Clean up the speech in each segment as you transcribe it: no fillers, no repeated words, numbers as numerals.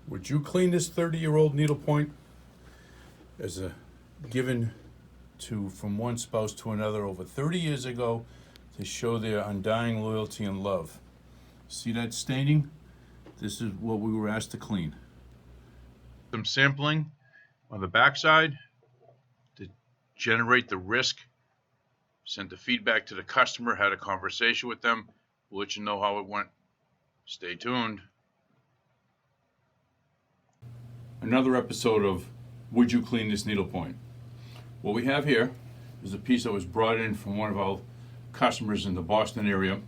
Would you clean this 30-year-old needlepoint as a given to from one spouse to another over 30 years ago to show their undying loyalty and love? See that staining? This is what we were asked to clean. Some sampling on the backside to generate the risk. Sent the feedback to the customer, had a conversation with them. We'll let you know how it went. Stay tuned. Another episode of Would You Clean This Needlepoint? What we have here is a piece that was brought in from one of our customers in the Boston area.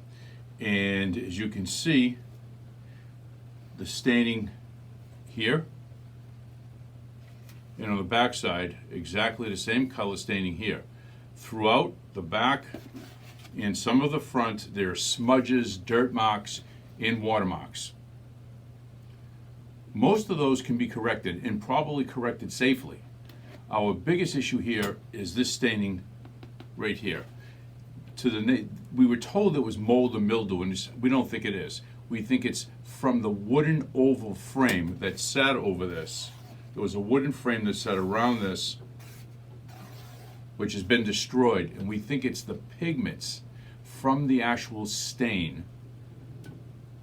And as you can see, the staining here and on the back side, exactly the same color staining here. Throughout the back and some of the front, there are smudges, dirt marks, and water marks. Most of those can be corrected and probably corrected safely. Our biggest issue here is this staining right here. We were told it was mold or mildew, and we don't think it is. We think it's from the wooden oval frame that sat over this. There was a wooden frame that sat around this, which has been destroyed, and we think it's the pigments from the actual stain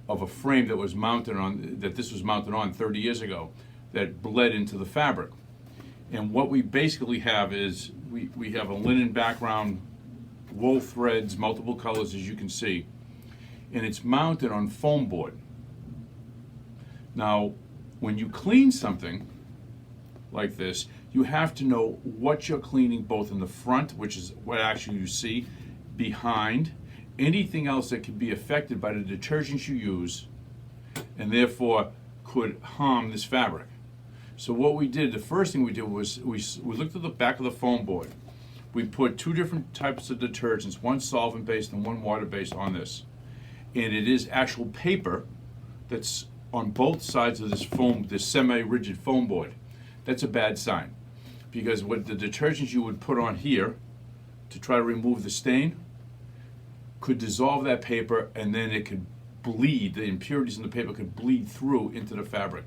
of a frame that was mounted on, that this was mounted on 30 years ago, that bled into the fabric. And what we basically have is, we have a linen background, wool threads, multiple colors as you can see, and it's mounted on foam board. Now, when you clean something like this, you have to know what you're cleaning, both in the front, which is what actually you see, behind, anything else that could be affected by the detergents you use, and therefore could harm this fabric. So what we did, the first thing we did was we looked at the back of the foam board. We put two different types of detergents, one solvent-based and one water-based on this. And it is actual paper that's on both sides of this foam, this semi-rigid foam board. That's a bad sign, because what the detergents you would put on here to try to remove the stain could dissolve that paper, and then it could bleed, the impurities in the paper could bleed through into the fabric.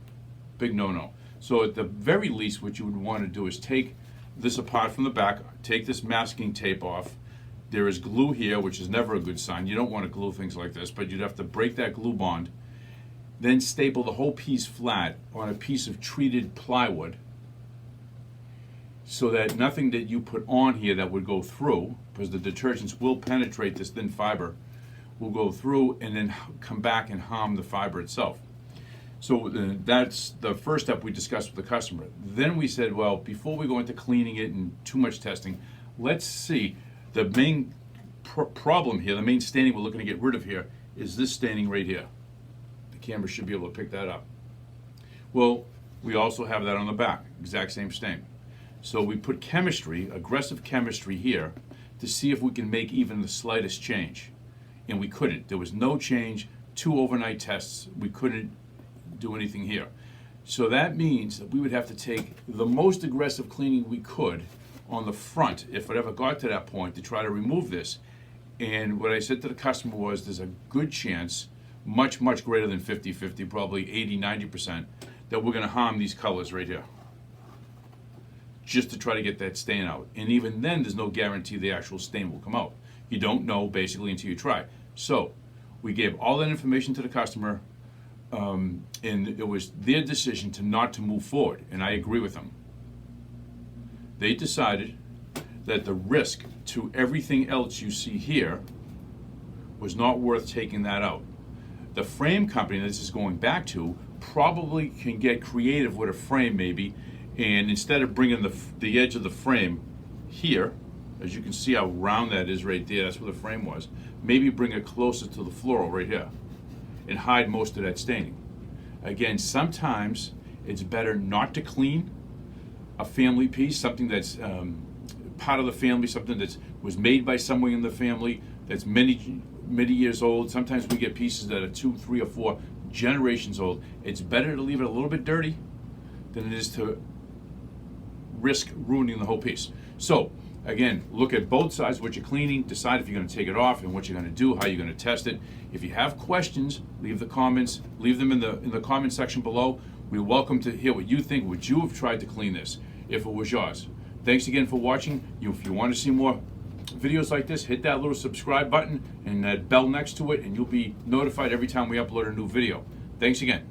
Big no-no. So at the very least, what you would want to do is take this apart from the back, take this masking tape off. There is glue here, which is never a good sign. You don't want to glue things like this, but you'd have to break that glue bond, then staple the whole piece flat on a piece of treated plywood, so that nothing that you put on here that would go through, because the detergents will penetrate this thin fiber, will go through and then come back and harm the fiber itself. So that's the first step we discussed with the customer. Then we said, well, before we go into cleaning it and too much testing, let's see, the main problem here, the main staining we're looking to get rid of here, is this staining right here. The camera should be able to pick that up. Well, we also have that on the back, exact same stain. So we put chemistry, aggressive chemistry here, to see if we can make even the slightest change. And we couldn't. There was no change. 2 overnight tests. We couldn't do anything here. So that means that we would have to take the most aggressive cleaning we could on the front, if it ever got to that point, to try to remove this. And what I said to the customer was, there's a good chance, much, much greater than 50-50, probably 80-90%, that we're going to harm these colors right here, just to try to get that stain out. And even then, there's no guarantee the actual stain will come out. You don't know, basically, until you try. So we gave all that information to the customer, and it was their decision not to move forward, and I agree with them. They decided that the risk to everything else you see here was not worth taking that out. The frame company that this is going back to probably can get creative with a frame, maybe, and instead of bringing the edge of the frame here, as you can see how round that is right there, that's where the frame was, maybe bring it closer to the floral right here and hide most of that staining. Again, sometimes it's better not to clean a family piece, something that's part of the family, something that was made by someone in the family that's many years old. Sometimes we get pieces that are 2, 3, or 4 generations old. It's better to leave it a little bit dirty than it is to risk ruining the whole piece. So again, look at both sides, what you're cleaning, decide if you're going to take it off and what you're going to do, how you're going to test it. If you have questions, leave the comments, leave them in the comment section below. We welcome to hear what you think. Would you have tried to clean this if it was yours? Thanks again for watching. If you want to see more videos like this, hit that little subscribe button and that bell next to it, and you'll be notified every time we upload a new video. Thanks again.